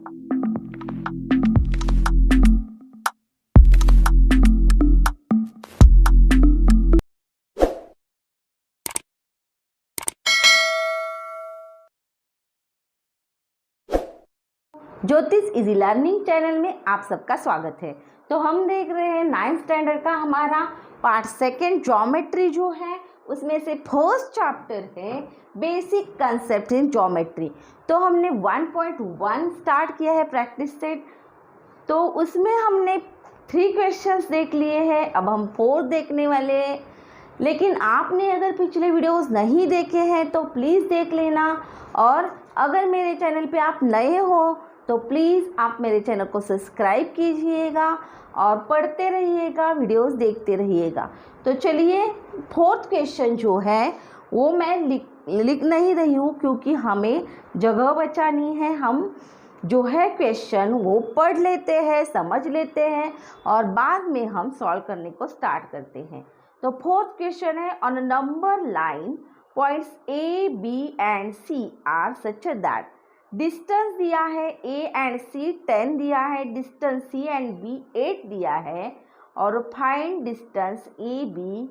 ज्योतिष easy learning channel में आप सबका स्वागत है। तो हम देख रहे हैं 9th स्टैंडर्ड का हमारा पार्ट सेकेंड ज्योमेट्री जो है, उसमें से फर्स्ट चैप्टर है बेसिक कंसेप्ट इन ज्योमेट्री। तो हमने 1.1 स्टार्ट किया है प्रैक्टिस सेट, तो उसमें हमने 3 क्वेश्चंस देख लिए हैं। अब हम 4 देखने वाले हैं, लेकिन आपने अगर पिछले वीडियोस नहीं देखे हैं तो प्लीज़ देख लेना। और अगर मेरे चैनल पे आप नए हो तो प्लीज़ आप मेरे चैनल को सब्सक्राइब कीजिएगा और पढ़ते रहिएगा, वीडियोस देखते रहिएगा। तो चलिए 4th क्वेश्चन जो है वो मैं लिख नहीं रही हूँ, क्योंकि हमें जगह बचानी है। हम जो है क्वेश्चन वो पढ़ लेते हैं, समझ लेते हैं और बाद में हम सॉल्व करने को स्टार्ट करते हैं। तो 4th क्वेश्चन है, on a number line points A, B and C are such that. Distance दिया है A एंड C 10 दिया है, डिस्टेंस C एंड B 8 दिया है, और find distance AB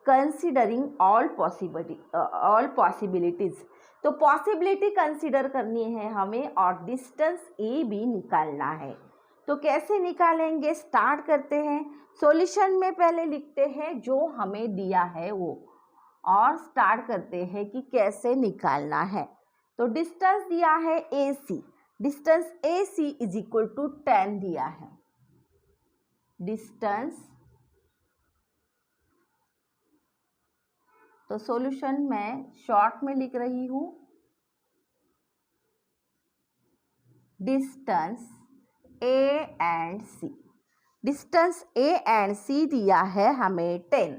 considering all possibilities. तो पॉसिबिलिटी कंसिडर करनी है हमें और डिस्टेंस AB निकालना है। तो कैसे निकालेंगे, स्टार्ट करते हैं। सॉल्यूशन में पहले लिखते हैं जो हमें दिया है वो, और स्टार्ट करते हैं कि कैसे निकालना है। तो डिस्टेंस दिया है AC, distance AC is equal to 10 दिया है। डिस्टेंस, तो सॉल्यूशन मैं शॉर्ट में लिख रही हूँ, distance A and C। Distance A and C दिया है हमें 10,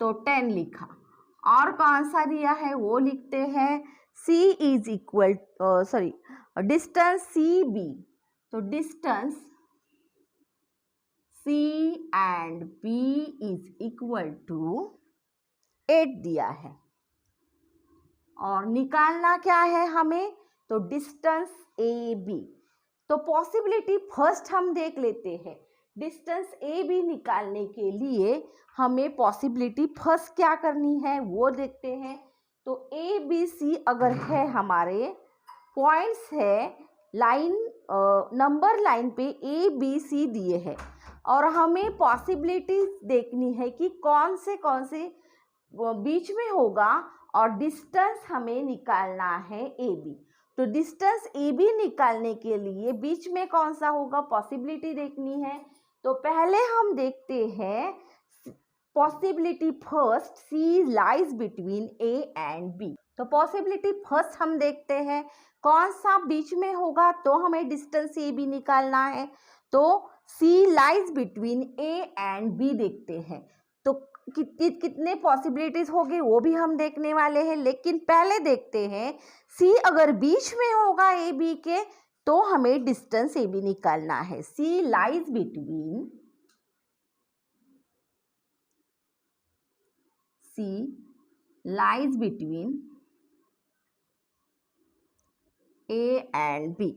तो 10 लिखा। और कौन सा दिया है वो लिखते हैं, C is equal distance CB। तो distance C and B is equal to 8 दिया है। और निकालना क्या है हमें, तो डिस्टेंस AB। तो पॉसिबिलिटी फर्स्ट हम देख लेते हैं। डिस्टेंस AB निकालने के लिए हमें पॉसिबिलिटी फर्स्ट क्या करनी है वो देखते हैं। तो ABC अगर है, हमारे पॉइंट्स है लाइन, नंबर लाइन पे ABC दिए हैं, और हमें पॉसिबिलिटीज देखनी है कि कौन से बीच में होगा, और डिस्टेंस हमें निकालना है AB। तो डिस्टेंस AB निकालने के लिए बीच में कौन सा होगा, पॉसिबिलिटी देखनी है। तो पहले हम देखते हैं possibility first, C lies between A and B। तो पॉसिबिलिटी फर्स्ट हम देखते हैं कौन सा बीच में होगा, तो हमें डिस्टेंस AB निकालना है। तो C lies between A and B देखते हैं। तो कितने पॉसिबिलिटीज होगी वो भी हम देखने वाले हैं, लेकिन पहले देखते हैं C अगर बीच में होगा AB के, तो हमें डिस्टेंस AB निकालना है। C lies between, C lies between A and B।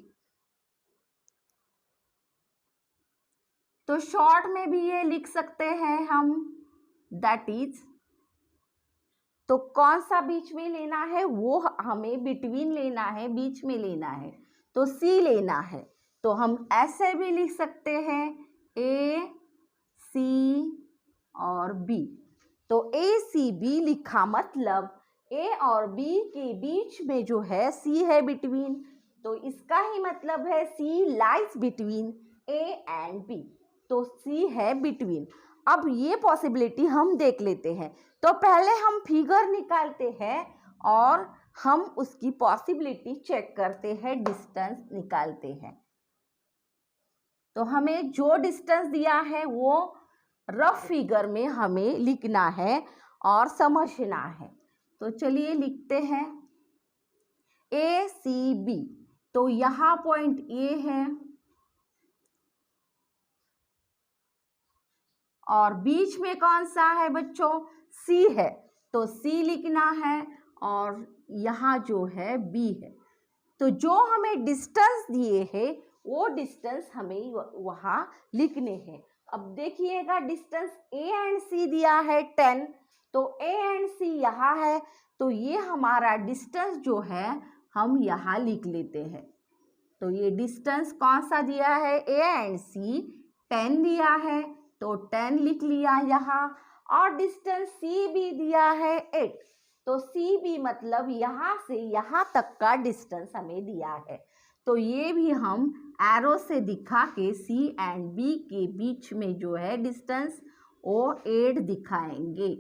तो शॉर्ट में भी ये लिख सकते हैं हम, दैट इज। तो कौन सा बीच में लेना है, वो हमें बिटवीन लेना है, बीच में लेना है, तो C लेना है। तो हम ऐसे भी लिख सकते हैं A, C और B। तो ACB लिखा, मतलब A और B के बीच में जो है C है बिटवीन, तो इसका ही मतलब है C lies between A and B। तो C है बिटवीन। अब ये पॉसिबिलिटी हम देख लेते हैं। तो पहले हम फिगर निकालते हैं और हम उसकी पॉसिबिलिटी चेक करते हैं, डिस्टेंस निकालते हैं। तो हमें जो डिस्टेंस दिया है वो रफ फिगर में हमें लिखना है और समझना है। तो चलिए लिखते हैं ACB। तो यहाँ पॉइंट A है और बीच में कौन सा है बच्चों, C है, तो C लिखना है, और यहाँ जो है B है। तो जो हमें डिस्टेंस दिए हैं वो डिस्टेंस हमें वहाँ लिखने हैं। अब देखिएगा डिस्टेंस ए एंड सी दिया है 10, तो ए एंड सी यहाँ है, तो ये हमारा डिस्टेंस जो है हम यहाँ लिख लेते हैं। तो ये डिस्टेंस कौन सा दिया है, ए एंड सी 10 दिया है, तो 10 लिख लिया यहाँ। और डिस्टेंस सी भी दिया है 8, तो सी भी मतलब यहाँ से यहाँ तक का डिस्टेंस हमें दिया है। तो ये भी हम एरो से दिखा के सी एंड बी के बीच में जो है डिस्टेंस वो 8 दिखाएंगे।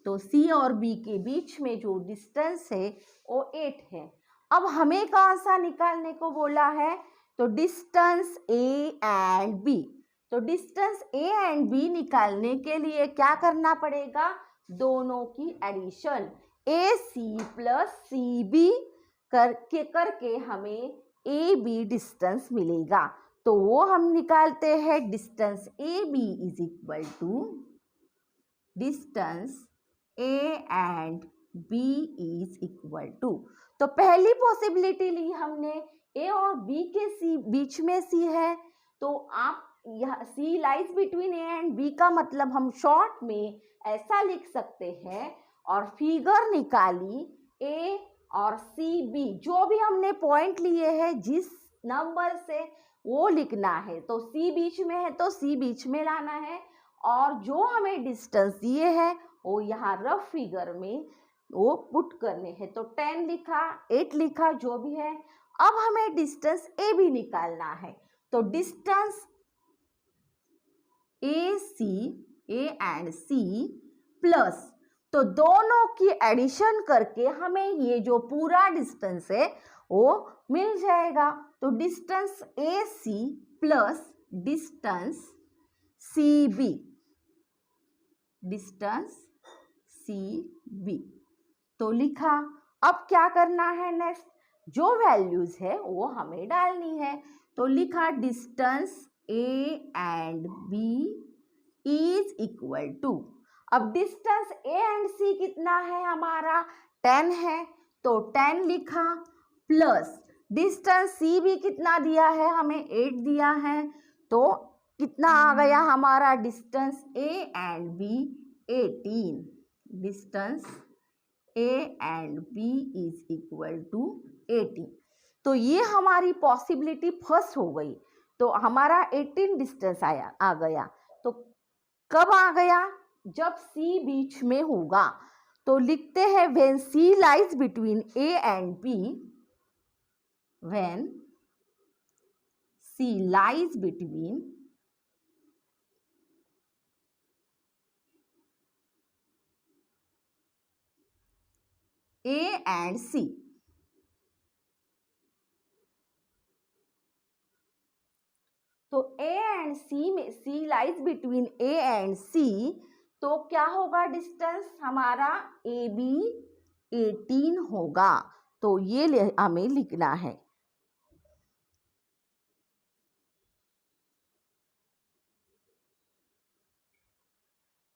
तो सी और बी के बीच में जो डिस्टेंस है वो 8 है। अब हमें कौन सा निकालने को बोला है, तो डिस्टेंस ए एंड बी। तो डिस्टेंस ए एंड बी निकालने के लिए क्या करना पड़ेगा, दोनों की एडिशन ए सी प्लस सी बी करके हमें ए बी डिस्टेंस मिलेगा। तो वो हम निकालते हैं, distance A B is equal to distance A and B is equal to. तो पहली पॉसिबिलिटी ली हमने, ए और बी के सी बीच में सी है, तो आप यह C lies between A and B का मतलब हम शॉर्ट में ऐसा लिख सकते हैं। और फिगर निकाली ए और सी बी, जो भी हमने पॉइंट लिए हैं जिस नंबर से वो लिखना है। तो सी बीच में है तो सी बीच में लाना है, और जो हमें डिस्टेंस दिए है वो यहाँ रफ फिगर में वो पुट करने हैं। तो 10 लिखा, 8 लिखा, जो भी है। अब हमें डिस्टेंस ए भी निकालना है, तो distance A and C plus, तो दोनों की एडिशन करके हमें ये जो पूरा डिस्टेंस है वो मिल जाएगा। तो distance A C plus distance C B, distance C B तो लिखा। अब क्या करना है नेक्स्ट, जो वैल्यूज है वो हमें डालनी है। तो लिखा distance A and B is equal to, अब डिस्टेंस ए एंड सी कितना है हमारा 10 है, तो 10 लिखा, प्लस डिस्टेंस सी भी कितना दिया है हमें 8 दिया है, तो कितना आ गया हमारा distance A and B 18, distance A and B is equal to 18। तो ये हमारी पॉसिबिलिटी फर्स्ट हो गई। तो हमारा 18 डिस्टेंस आ गया। तो कब आ गया, जब C बीच में होगा। तो लिखते हैं when C lies between A and B, when C lies between A and C, तो A and C में C lies between A and C, तो क्या होगा डिस्टेंस हमारा ए बी 18 होगा। तो ये हमें लिखना है।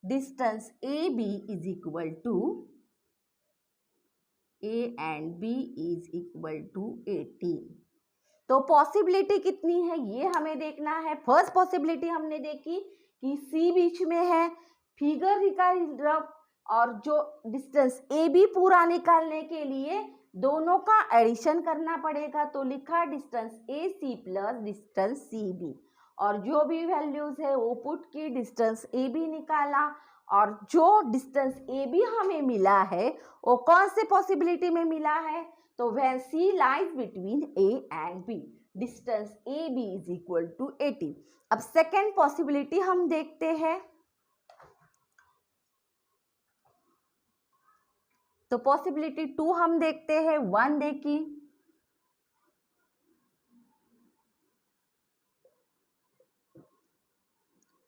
Distance A B is equal to A and B is equal to 18। तो पॉसिबिलिटी कितनी है ये हमें देखना है। फर्स्ट पॉसिबिलिटी हमने देखी कि सी बीच में है, फिगर निकाल, और जो डिस्टेंस ए बी पूरा निकालने के लिए दोनों का एडिशन करना पड़ेगा। तो लिखा distance A C plus distance C B, और जो भी वैल्यूज है वो पुट की, डिस्टेंस ए बी निकाला, और जो डिस्टेंस ए बी हमें मिला है वो कौन से पॉसिबिलिटी में मिला है, तो when C lies between A and B, distance AB is equal to 80। अब सेकेंड पॉसिबिलिटी हम देखते हैं। तो पॉसिबिलिटी 2 हम देखते हैं, 1 देखी।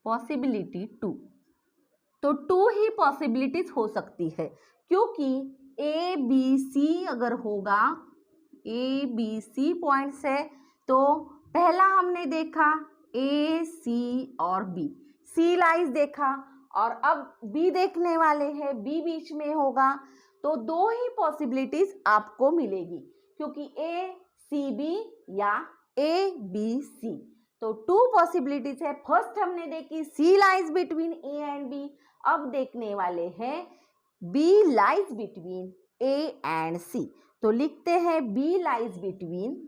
पॉसिबिलिटी 2, तो 2 ही पॉसिबिलिटीज हो सकती है, क्योंकि ए बी सी अगर होगा, ए बी सी पॉइंट्स है, तो पहला हमने देखा ए सी और बी, सी लाइज देखा, और अब बी देखने वाले हैं, बी बीच में होगा। तो 2 ही पॉसिबिलिटीज आपको मिलेगी, क्योंकि ए सी बी या ए बी सी। तो टू पॉसिबिलिटीज है। फर्स्ट हमने देखी C lies between A and B, अब देखने वाले हैं B lies between A and C. तो लिखते हैं B lies between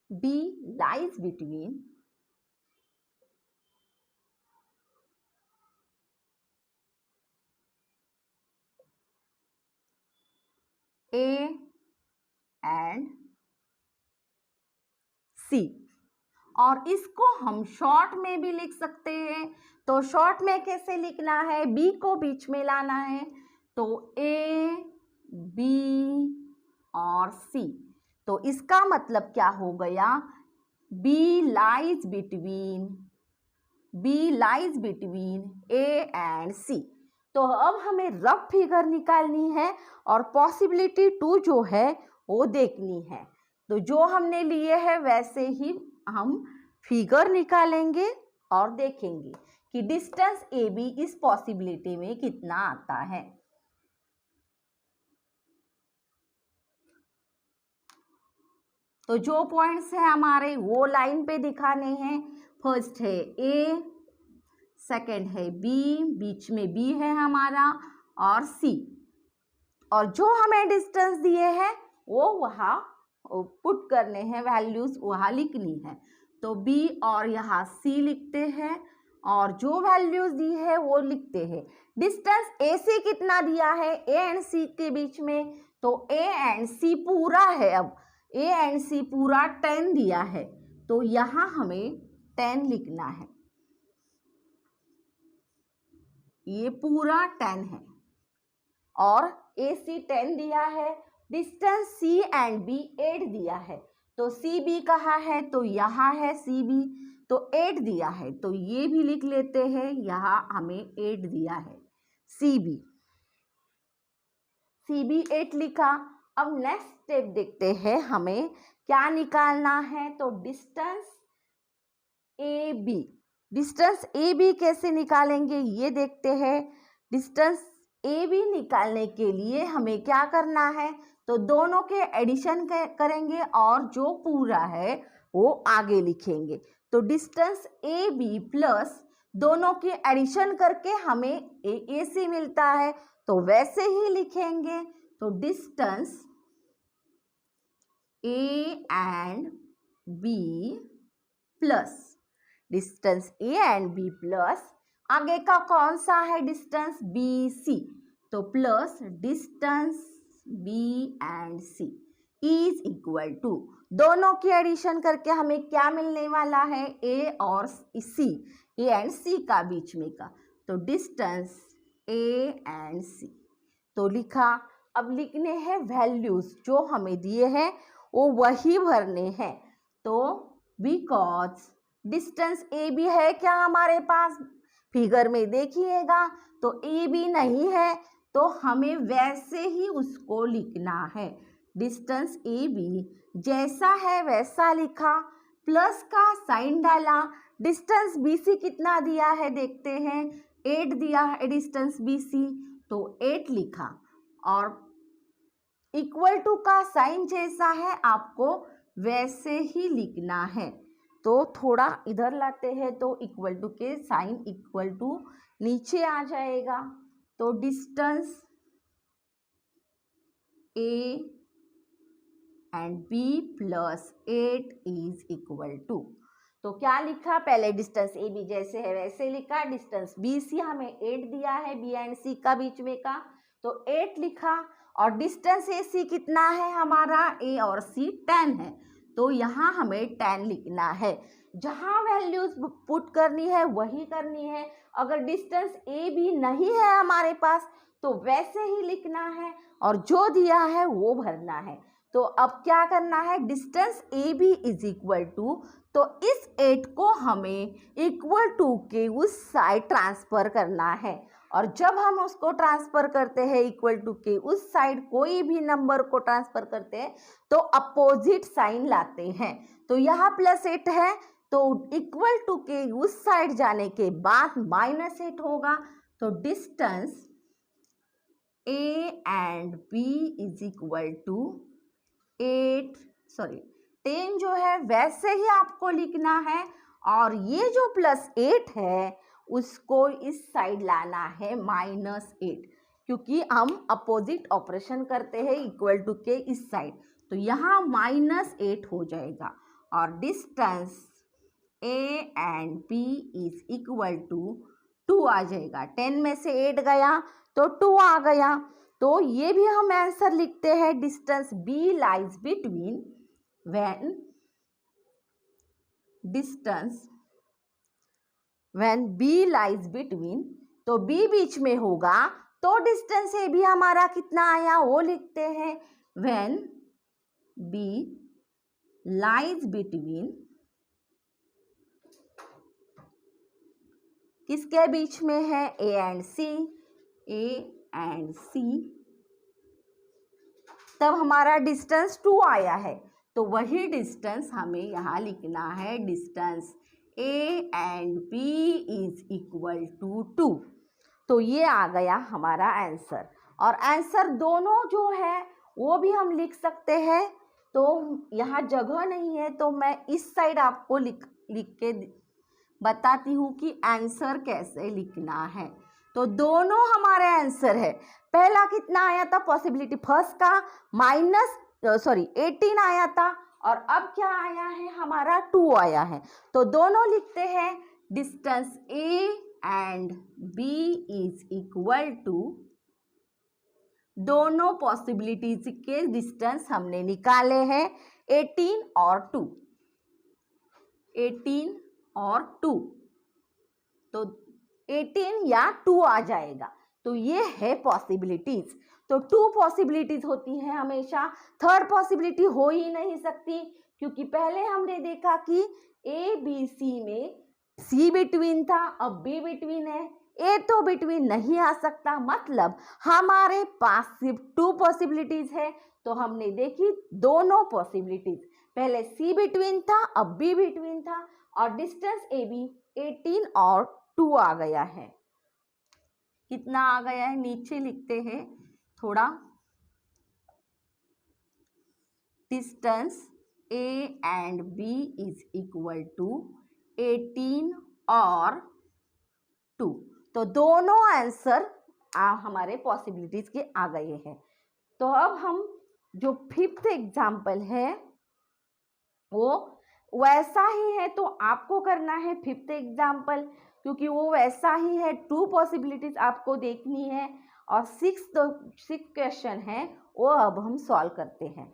B lies between A and C। और इसको हम शॉर्ट में भी लिख सकते हैं। तो शॉर्ट में कैसे लिखना है, B को बीच में लाना है, तो A, B और C। तो इसका मतलब क्या हो गया, B lies between A and C। तो अब हमें रफ फिगर निकालनी है और पॉसिबिलिटी 2 जो है वो देखनी है। तो जो हमने लिए है वैसे ही हम फिगर निकालेंगे और देखेंगे कि डिस्टेंस ए बी इस पॉसिबिलिटी में कितना आता है। तो जो पॉइंट्स है हमारे वो लाइन पे दिखाने हैं। फर्स्ट है ए, सेकेंड है बी, बीच में बी है हमारा, और सी। और जो हमें डिस्टेंस दिए हैं वो वहाँ पुट करने हैं, वैल्यूज वहाँ लिखनी है। तो बी और यहाँ सी लिखते हैं और जो वैल्यूज दी है वो लिखते हैं। डिस्टेंस ए सी कितना दिया है ए एंड सी के बीच में, तो ए एंड सी पूरा है। अब ए एंड सी पूरा 10 दिया है, तो यहाँ हमें 10 लिखना है। ये पूरा 10 है और ए सी 10 दिया है। डिस्टेंस सी एंड बी 8 दिया है, तो सी बी कहाँ है, तो यहाँ है सी बी, तो 8 दिया है, तो ये भी लिख लेते हैं। यहाँ हमें 8 दिया है सी बी 8 लिखा। अब नेक्स्ट स्टेप देखते हैं हमें क्या निकालना है। तो डिस्टेंस ए बी कैसे निकालेंगे ये देखते हैं। डिस्टेंस ए बी निकालने के लिए हमें क्या करना है, तो दोनों के एडिशन करेंगे और जो पूरा है वो आगे लिखेंगे। तो डिस्टेंस ए बी प्लस दोनों के एडिशन करके हमें ए सी मिलता है, तो वैसे ही लिखेंगे। तो distance A and B plus distance A and B plus आगे का कौन सा है, डिस्टेंस बी सी, तो plus distance B and C is equal to दोनों की एडिशन करके हमें क्या मिलने वाला है, ए और सी, ए एंड सी का बीच में का, तो डिस्टेंस ए एंड सी। तो लिखा। अब लिखने हैं वैल्यूज जो हमें दिए हैं वो वही भरने हैं। तो बिकॉज डिस्टेंस ए बी है क्या हमारे पास, फिगर में देखिएगा तो ए बी नहीं है, तो हमें वैसे ही उसको लिखना है। डिस्टेंस ए बी जैसा है वैसा लिखा, प्लस का साइन डाला। डिस्टेंस बी सी कितना दिया है देखते हैं, 8 दिया है डिस्टेंस बी सी, तो 8 लिखा। और इक्वल टू का साइन जैसा है आपको वैसे ही लिखना है। तो थोड़ा इधर लाते हैं तो इक्वल टू के साइन इक्वल टू नीचे आ जाएगा। तो distance A and B plus 8 is equal to, तो क्या लिखा, पहले डिस्टेंस ए बी जैसे है वैसे लिखा। डिस्टेंस बी सी हमें 8 दिया है बी एंड सी का बीच में का, तो 8 लिखा। और डिस्टेंस ए सी कितना है हमारा, ए और सी 10 है, तो यहाँ हमें 10 लिखना है। जहाँ वैल्यूज पुट करनी है वही करनी है। अगर डिस्टेंस ए बी नहीं है हमारे पास तो वैसे ही लिखना है और जो दिया है वो भरना है। तो अब क्या करना है, distance A B is equal to, तो इस 8 को हमें इक्वल टू के उस साइड ट्रांसफ़र करना है। और जब हम उसको ट्रांसफ़र करते हैं इक्वल टू के उस साइड, कोई भी नंबर को ट्रांसफ़र करते हैं तो अपोजिट साइन लाते हैं। तो यहाँ +8 है तो इक्वल टू के उस साइड जाने के बाद -8 होगा। तो distance A and B is equal to 10 जो है वैसे ही आपको लिखना है, और ये जो +8 है उसको इस साइड लाना है -8, क्योंकि हम अपोजिट ऑपरेशन करते हैं इक्वल टू के इस साइड, तो यहाँ -8 हो जाएगा। और distance A and B is equal to 2 आ जाएगा। 10 में से 8 गया तो 2 आ गया। तो ये भी हम आंसर लिखते हैं, distance B lies between when B lies between, तो B बीच में होगा तो डिस्टेंस ए भी हमारा कितना आया वो लिखते हैं, व्हेन B लाइज बिटवीन, किसके बीच में है, A एंड C, तब हमारा डिस्टेंस 2 आया है। तो वही डिस्टेंस हमें यहाँ लिखना है, distance A and B is equal to 2। तो ये आ गया हमारा आंसर। और आंसर दोनों जो है वो भी हम लिख सकते हैं, तो यहाँ जगह नहीं है तो मैं इस साइड आपको लिख के बताती हूँ कि आंसर कैसे लिखना है। तो दोनों हमारे आंसर है। पहला कितना आया था, पॉसिबिलिटी फर्स्ट का 18 आया था, और अब क्या आया है हमारा 2 आया है। तो दोनों लिखते हैं, distance A and B is equal to, दोनों पॉसिबिलिटीज के डिस्टेंस हमने निकाले हैं 18 और 2, 18 और 2, तो 18 या 2 आ जाएगा। तो ये है पॉसिबिलिटीज। तो 2 पॉसिबिलिटीज होती हैं हमेशा, थर्ड पॉसिबिलिटी हो ही नहीं सकती, क्योंकि पहले हमने देखा कि A B C में C बिटवीन था, अब B बिटवीन है, A तो बिटवीन नहीं आ सकता, मतलब हमारे पास सिर्फ 2 पॉसिबिलिटीज है। तो हमने देखी दोनों पॉसिबिलिटीज, पहले C बिटवीन था, अब B बिटवीन था, और डिस्टेंस AB 18 और 2 आ गया है। कितना आ गया है नीचे लिखते हैं थोड़ा, distance A and B is equal to 18 और 2। तो दोनों आंसर हमारे पॉसिबिलिटीज के आ गए हैं। तो अब हम जो 5th एग्जाम्पल है वो वैसा ही है, तो आपको करना है 5th एग्जाम्पल, क्योंकि वो वैसा ही है, 2 पॉसिबिलिटीज आपको देखनी है। और 6th क्वेश्चन है वो अब हम सॉल्व करते हैं।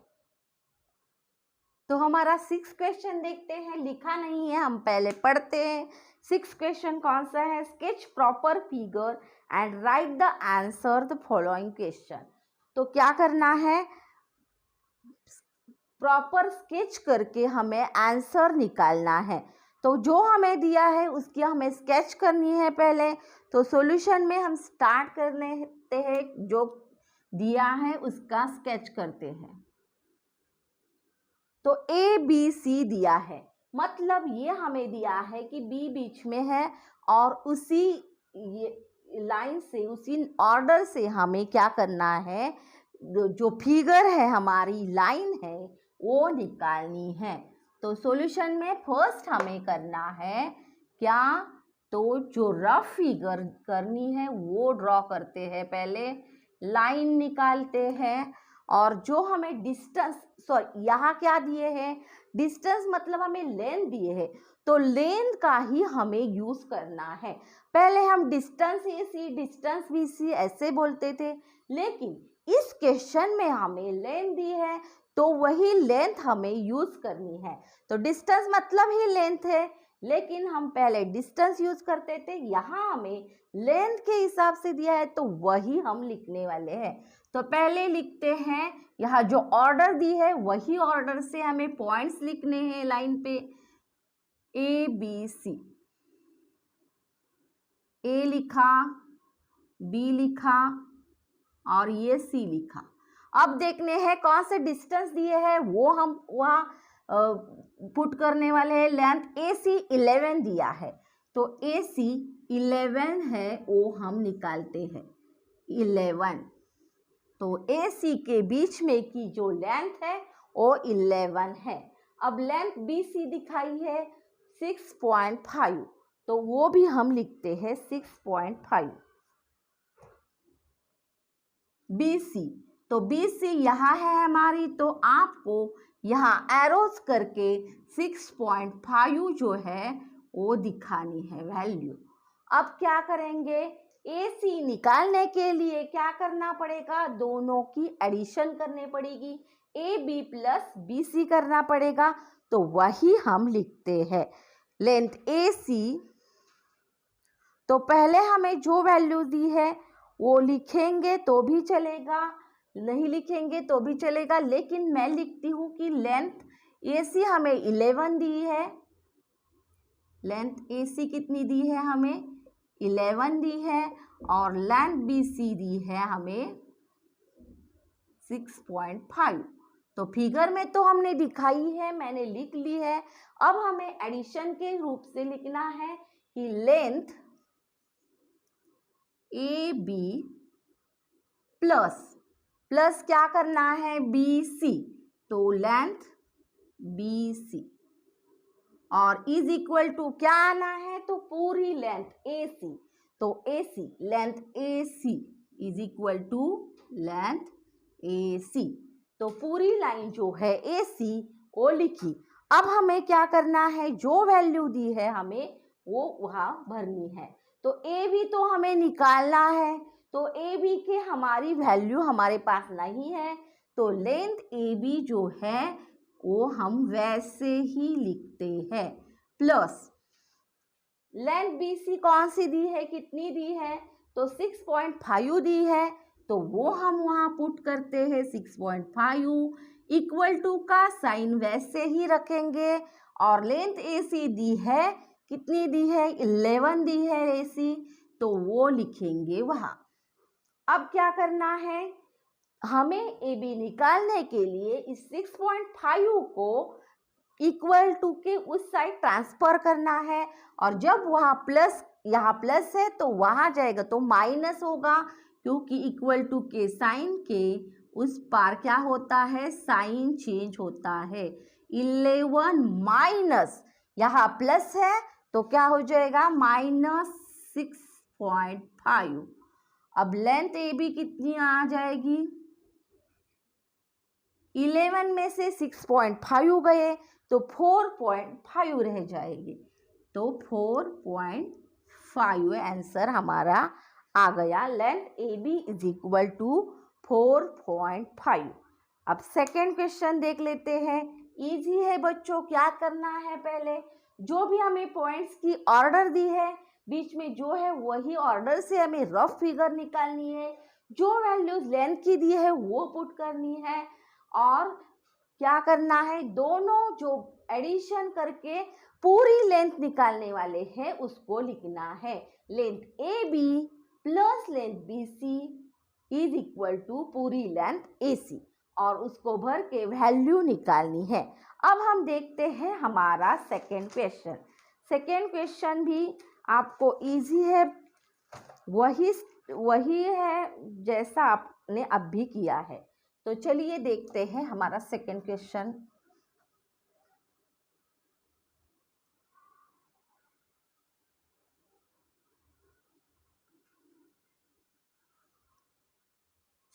तो हमारा 6th क्वेश्चन देखते हैं, लिखा नहीं है, हम पहले पढ़ते हैं। 6th क्वेश्चन कौन सा है, sketch proper figure and right the answer the following question. तो क्या करना है, प्रॉपर स्केच करके हमें आंसर निकालना है। तो जो हमें दिया है उसकी हमें स्केच करनी है पहले। तो सॉल्यूशन में हम स्टार्ट करते हैं, जो दिया है उसका स्केच करते हैं। तो A B C दिया है, मतलब ये हमें दिया है कि B बीच में है, और उसी लाइन से, उसी ऑर्डर से हमें क्या करना है, जो फिगर है हमारी लाइन है वो निकालनी है। तो सॉल्यूशन में फर्स्ट हमें करना है क्या, तो जो रफ फिगर करनी है वो ड्रॉ करते हैं, पहले लाइन निकालते हैं। और जो हमें डिस्टेंस, यहाँ क्या दिए हैं, डिस्टेंस मतलब हमें लेंथ दिए हैं, तो लेंथ का ही हमें यूज करना है। पहले हम डिस्टेंस AC, डिस्टेंस BC ऐसे बोलते थे, लेकिन इस क्वेश्चन में हमें लेंथ दी है तो वही लेंथ हमें यूज करनी है। तो डिस्टेंस मतलब ही लेंथ है, लेकिन हम पहले डिस्टेंस यूज करते थे, यहाँ हमें लेंथ के हिसाब से दिया है तो वही हम लिखने वाले हैं। तो पहले लिखते हैं, यहाँ जो ऑर्डर दी है वही ऑर्डर से हमें पॉइंट्स लिखने हैं लाइन पे, A B C, A लिखा, B लिखा और ये C लिखा। अब देखने हैं कौन से डिस्टेंस दिए हैं वो हम वहाँ पुट करने वाले हैं। लेंथ AC 11 दिया है, तो AC 11 है वो हम निकालते हैं 11। तो AC के बीच में की जो लेंथ है वो 11 है। अब लेंथ BC दिखाई है 6.5, तो वो भी हम लिखते हैं 6.5 BC। तो BC यहाँ है हमारी, तो आपको यहाँ एरोस करके 6.5 जो है वो दिखानी है वैल्यू। अब क्या करेंगे, AC निकालने के लिए क्या करना पड़ेगा, दोनों की एडिशन करनी पड़ेगी, AB प्लस BC करना पड़ेगा। तो वही हम लिखते हैं लेंथ AC। तो पहले हमें जो वैल्यू दी है वो लिखेंगे तो भी चलेगा, नहीं लिखेंगे तो भी चलेगा, लेकिन मैं लिखती हूँ कि लेंथ AC हमें 11 दी है, लेंथ AC कितनी दी है हमें 11 दी है, और लेंथ BC दी है हमें 6.5। तो फिगर में तो हमने दिखाई है, मैंने लिख ली है। अब हमें एडिशन के रूप से लिखना है कि लेंथ AB प्लस क्या करना है BC, तो लेंथ BC और इज इक्वल टू क्या आना है, तो पूरी लेंथ AC, तो AC length AC is equal to length AC। तो पूरी लाइन जो है AC वो लिखी। अब हमें क्या करना है, जो वैल्यू दी है हमें वो वहाँ भरनी है। तो AB तो हमें निकालना है, तो AB के हमारी वैल्यू हमारे पास नहीं है, तो लेंथ AB जो है वो हम वैसे ही लिखते हैं, प्लस लेंथ BC कौन सी दी है, कितनी दी है, तो 6.5 दी है, तो वो हम वहाँ पुट करते हैं 6.5 इक्वल टू का साइन वैसे ही रखेंगे, और लेंथ AC दी है, कितनी दी है 11 दी है AC, तो वो लिखेंगे वहाँ। अब क्या करना है, हमें AB निकालने के लिए इस 6.5 को इक्वल टू के उस साइड ट्रांसफर करना है, और जब वहाँ प्लस, यहाँ प्लस है तो वहाँ जाएगा तो माइनस होगा, क्योंकि इक्वल टू के साइन के उस पार क्या होता है, साइन चेंज होता है। 11 माइनस यहाँ प्लस है तो क्या हो जाएगा -6.5। अब लेंथ AB कितनी आ जाएगी, 11 में से 6.5 गए तो 4.5 रह जाएगी, तो 4.5 आंसर हमारा आ गया। Length AB is equal to 4.5। अब सेकेंड क्वेश्चन देख लेते हैं, इजी है बच्चों। क्या करना है, पहले जो भी हमें पॉइंट्स की ऑर्डर दी है बीच में जो है वही ऑर्डर से हमें रफ फिगर निकालनी है, जो वैल्यूज लेंथ की दी है वो पुट करनी है, और क्या करना है, दोनों जो एडिशन करके पूरी लेंथ निकालने वाले हैं उसको लिखना है। Length AB plus length BC is equal to पूरी लेंथ AC, और उसको भर के वैल्यू निकालनी है। अब हम देखते हैं हमारा सेकेंड क्वेश्चन। सेकेंड क्वेश्चन भी आपको इजी है, वही है जैसा आपने अब भी किया है। तो चलिए देखते हैं हमारा सेकेंड क्वेश्चन।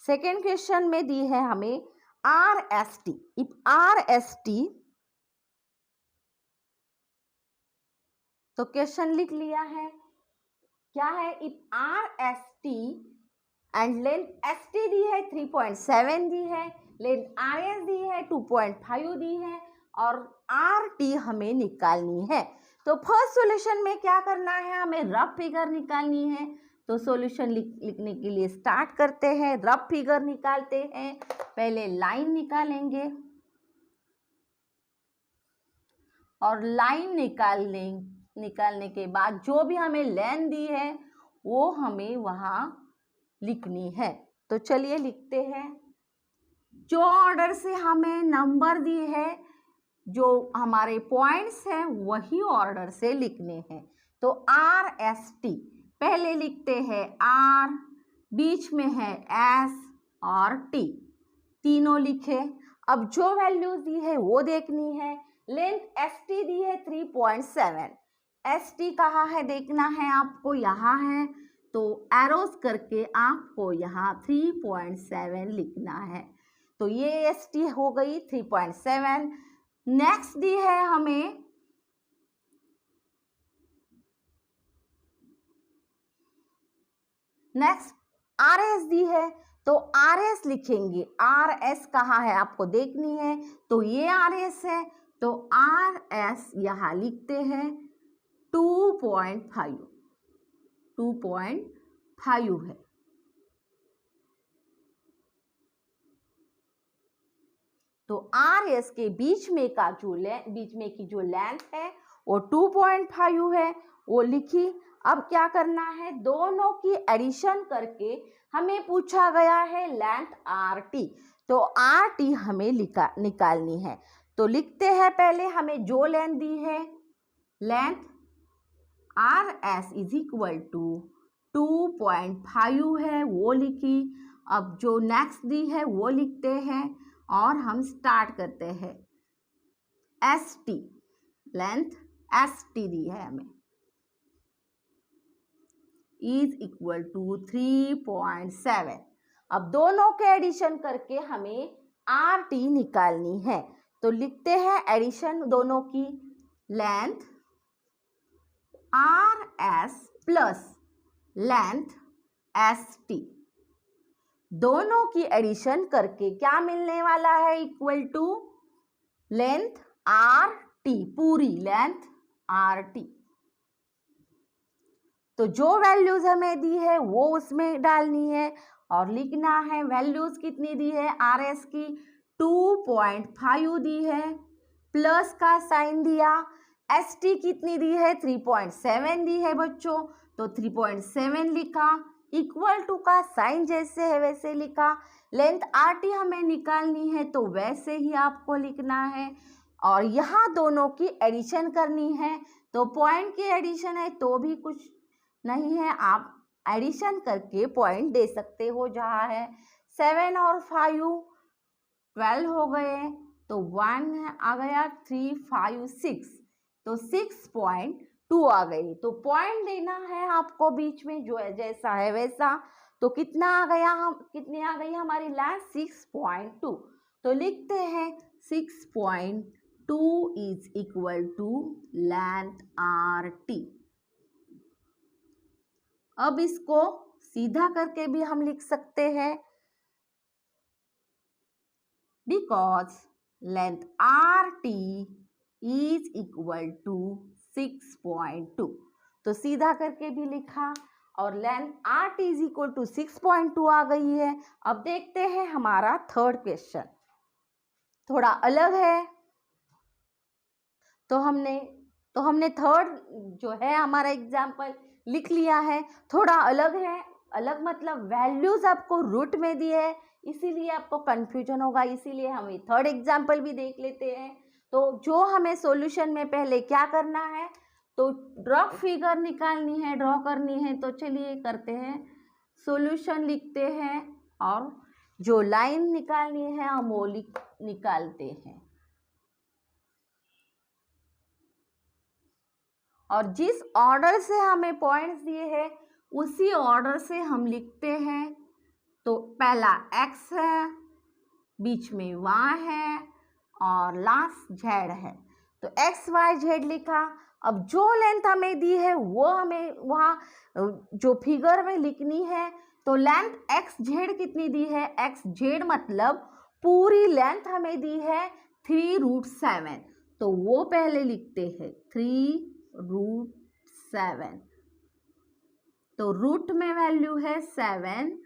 सेकेंड क्वेश्चन में दी है हमें RST। इफ RST, तो क्वेश्चन लिख लिया है, क्या है, if RST and length ST दी है 3.7 दी है, लेंथ RS दी है 2.5 दी है, और RT हमें निकालनी है। तो फर्स्ट सॉल्यूशन में क्या करना है, हमें रफ फिगर निकालनी है। तो सॉल्यूशन लिखने के लिए स्टार्ट करते हैं, रफ फिगर निकालते हैं। पहले लाइन निकालेंगे, और लाइन निकालने के बाद जो भी हमें लेंथ दी है वो हमें वहाँ लिखनी है। तो चलिए लिखते हैं, जो ऑर्डर से हमें नंबर दी है, जो हमारे पॉइंट्स हैं वही ऑर्डर से लिखने हैं। तो RST पहले लिखते हैं R, बीच में है S, और टी, तीनों लिखे। अब जो वैल्यूज दी है वो देखनी है। लेंथ एस टी दी है 3.7, एस टी कहाँ है देखना है आपको, यहाँ है, तो एरोस करके आपको यहाँ 3.7 लिखना है। तो ये एस टी हो गई 3.7। नेक्स्ट दी है हमें नेक्स्ट आर एस दी है, तो आर एस लिखेंगे। आर एस कहाँ है आपको देखनी है, तो ये आर एस है, तो आर एस यहाँ लिखते हैं 2.5 है। तो आर एस के बीच में की जो लेंथ है वो 2.5 है, वो लिखी। अब क्या करना है, दोनों की एडिशन करके हमें पूछा गया है लेंथ आर टी, तो आर टी हमें निकालनी है। तो लिखते हैं पहले हमें जो लेंथ दी है, length R S is equal to 2.5 है, वो लिखी। अब जो नेक्स्ट दी है वो लिखते हैं और हम स्टार्ट करते हैं। S T, length S T दी है हमें, इज इक्वल टू 3.7। अब दोनों के एडिशन करके हमें आर टी निकालनी है, तो लिखते हैं एडिशन दोनों की। Length R S plus length S T, दोनों की एडिशन करके क्या मिलने वाला है, equal to length R T, पूरी लेंथ आर टी। तो जो वैल्यूज हमें दी है वो उसमें डालनी है और लिखना है। वैल्यूज कितनी दी है, आर एस की 2.5 दी है, प्लस का साइन दिया। एस टी कितनी दी है, 3.7 दी है बच्चों, तो 3.7 लिखा, इक्वल टू का साइन जैसे है वैसे लिखा। लेंथ आर टी हमें निकालनी है तो वैसे ही आपको लिखना है, और यहाँ दोनों की एडिशन करनी है। तो पॉइंट की एडिशन है तो भी कुछ नहीं है, आप एडिशन करके पॉइंट दे सकते हो। जहाँ है 7 और 5 12 हो गए, तो 1 आ गया, 3 5 6, तो 6.2 आ गई। तो पॉइंट देना है आपको बीच में, जो है जैसा है वैसा। तो कितना आ गया, कितनी आ गई हमारी लेंथ, 6.2। तो लिखते हैं 6.2 is equal to length R T. अब इसको सीधा करके भी हम लिख सकते हैं, because length R T is equal to 6.2। तो सीधा करके भी लिखा और length R T is equal to 6.2 आ गई है। अब देखते हैं हमारा थर्ड क्वेश्चन, थोड़ा अलग है। तो हमने थर्ड जो है हमारा एग्जाम्पल लिख लिया है, थोड़ा अलग है। अलग मतलब वैल्यूज आपको रूट में दी है, इसीलिए आपको कंफ्यूजन होगा, इसीलिए हम थर्ड एग्जाम्पल भी देख लेते हैं। तो जो हमें सॉल्यूशन में पहले क्या करना है, तो ड्रॉ फिगर निकालनी है, ड्रॉ करनी है। तो चलिए करते हैं, सॉल्यूशन लिखते हैं और जो लाइन निकालनी है हम वो निकालते हैं। और जिस ऑर्डर से हमें पॉइंट्स दिए हैं उसी ऑर्डर से हम लिखते हैं। तो पहला x है, बीच में y है और लास्ट z है, तो x y z लिखा। अब जो लेंथ हमें दी है वो हमें वहाँ जो फिगर में लिखनी है। तो लेंथ x z कितनी दी है, x z मतलब पूरी लेंथ हमें दी है 3√7, तो वो पहले लिखते हैं 3√7। तो रूट में वैल्यू है 7,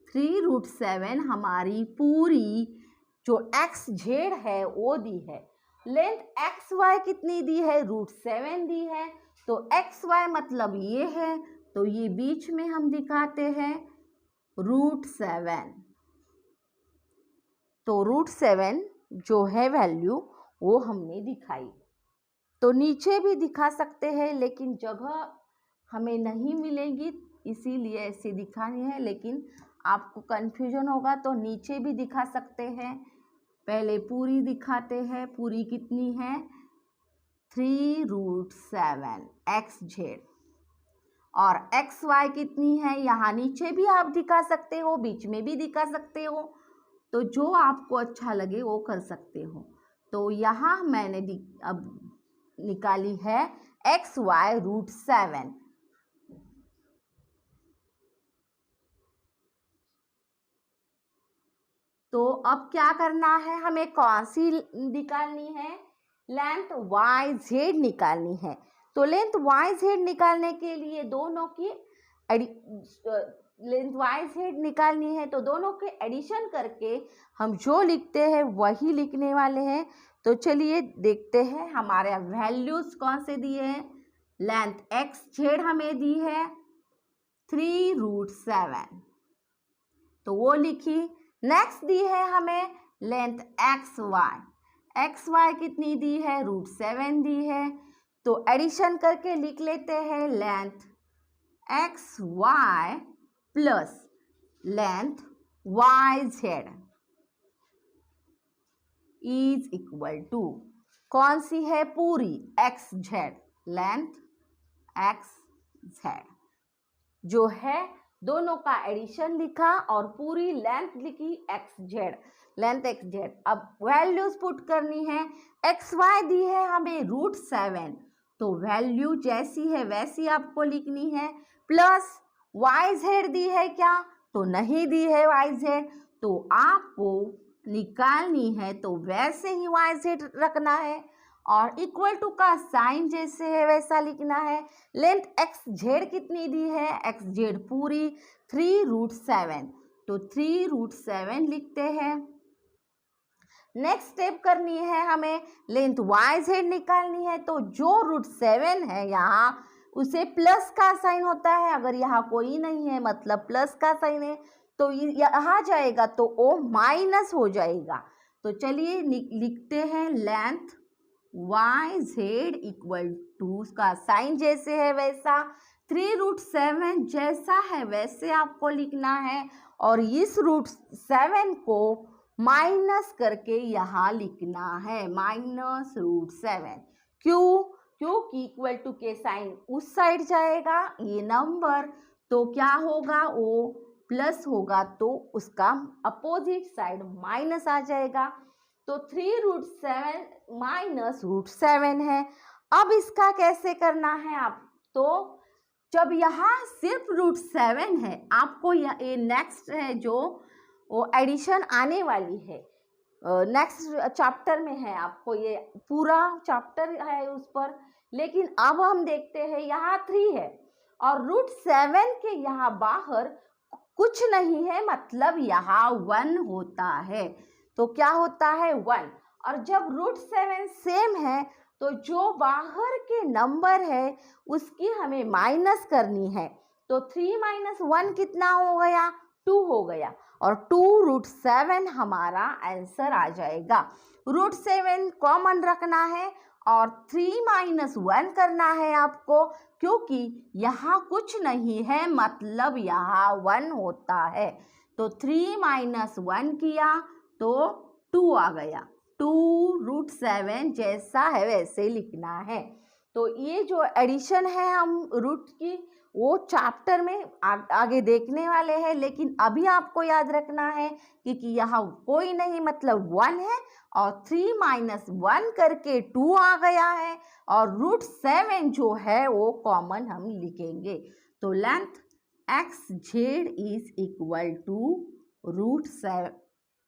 3√7 हमारी पूरी जो एक्स जेड है वो दी है। लेंथ एक्स वाई कितनी दी है, √7 दी है, तो एक्स वाई मतलब ये है, तो ये बीच में हम दिखाते हैं √7। तो √7 जो है वैल्यू वो हमने दिखाई। तो नीचे भी दिखा सकते हैं लेकिन जगह हमें नहीं मिलेगी, इसीलिए ऐसे दिखानी है, लेकिन आपको कन्फ्यूजन होगा तो नीचे भी दिखा सकते हैं। पहले पूरी दिखाते हैं, पूरी कितनी है 3√7 XZ, और XY कितनी है यहाँ नीचे भी आप दिखा सकते हो, बीच में भी दिखा सकते हो, तो जो आपको अच्छा लगे वो कर सकते हो। तो यहाँ मैंने अब निकाली है XY√7। तो अब क्या करना है, हमें कौन सी निकालनी है, लेंथ YZ निकालनी है। तो लेंथ YZ निकालने के लिए दोनों की लेंथ YZ निकालनी है, तो दोनों के एडिशन करके हम जो लिखते हैं वही लिखने वाले हैं। तो चलिए देखते हैं हमारे वैल्यूज कौन से दिए हैं। लेंथ XZ हमें दी है 3√7, तो वो लिखी। नेक्स्ट दी है हमें लेंथ XY कितनी दी है √7 दी है, तो एडिशन करके लिख लेते हैं length XY plus length YZ is equal to कौन सी है पूरी XZ, लेंथ XZ जो है दोनों का एडिशन लिखा और पूरी लेंथ लिखी XZ, लेंथ XZ। अब वैल्यूज पुट करनी है। XY दी है हमें √7, तो वैल्यू जैसी है वैसी आपको लिखनी है, प्लस YZ दी है क्या, तो नहीं दी है YZ, तो आपको निकालनी है तो वैसे ही YZ रखना है, और इक्वल टू का साइन जैसे है वैसा लिखना है। लेंथ XZ कितनी दी है, XZ पूरी 3√7, तो 3√7 लिखते हैं। नेक्स्ट स्टेप करनी है हमें, लेंथ YZ निकालनी है, तो जो √7 है यहाँ उसे प्लस का साइन होता है, अगर यहाँ कोई नहीं है मतलब प्लस का साइन है तो यहाँ जाएगा तो ओ माइनस हो जाएगा। तो चलिए लिखते हैं लेंथ YZ इक्वल टू उसका साइन जैसे है वैसा 3√7 जैसा है वैसे आपको लिखना है, और इस √7 को माइनस करके यहाँ लिखना है -√7। क्यों, क्योंकि इक्वल टू के साइन उस साइड जाएगा ये नंबर, तो क्या होगा वो प्लस होगा, तो उसका अपोजिट साइड माइनस आ जाएगा। तो 3√7 -√7 है। अब इसका कैसे करना है आप, तो जब यहाँ सिर्फ √7 है आपको ये नेक्स्ट है जो वो एडिशन आने वाली है, नेक्स्ट चैप्टर में है, आपको ये पूरा चैप्टर है उस पर। लेकिन अब हम देखते हैं यहाँ 3 है और √7 के यहाँ बाहर कुछ नहीं है, मतलब यहाँ 1 होता है। तो क्या होता है 1, और जब √7 सेम है तो जो बाहर के नंबर है उसकी हमें माइनस करनी है। तो 3 - 1 कितना हो गया, 2 हो गया, और 2√7 हमारा आंसर आ जाएगा। √7 कॉमन रखना है और 3 - 1 करना है आपको, क्योंकि यहाँ कुछ नहीं है मतलब यहाँ 1 होता है। तो 3 - 1 किया तो 2 आ गया, 2√7 जैसा है वैसे लिखना है। तो ये जो एडिशन है हम रूट की वो चैप्टर में आगे देखने वाले हैं, लेकिन अभी आपको याद रखना है कि यहाँ कोई नहीं मतलब 1 है, और 3 - 1 करके 2 आ गया है, और √7 जो है वो कॉमन हम लिखेंगे। तो length XZ is equal to √7,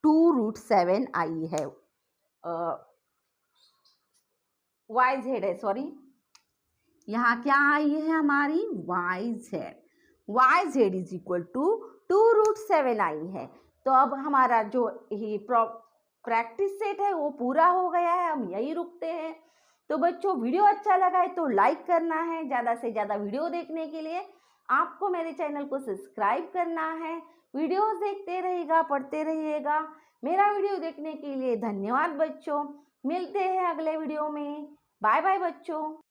2√7 आई है, YZ है, सॉरी यहाँ क्या आई है हमारी YZ इज इक्वल टू 2√7 आई है। तो अब हमारा जो ही प्रैक्टिस सेट है वो पूरा हो गया है, हम यही रुकते हैं। तो बच्चों वीडियो अच्छा लगा है तो लाइक करना है, ज़्यादा से ज़्यादा वीडियो देखने के लिए आपको मेरे चैनल को सब्सक्राइब करना है। वीडियोस देखते रहिएगा, पढ़ते रहिएगा। मेरा वीडियो देखने के लिए धन्यवाद बच्चों। मिलते हैं अगले वीडियो में। बाय बाय बच्चों।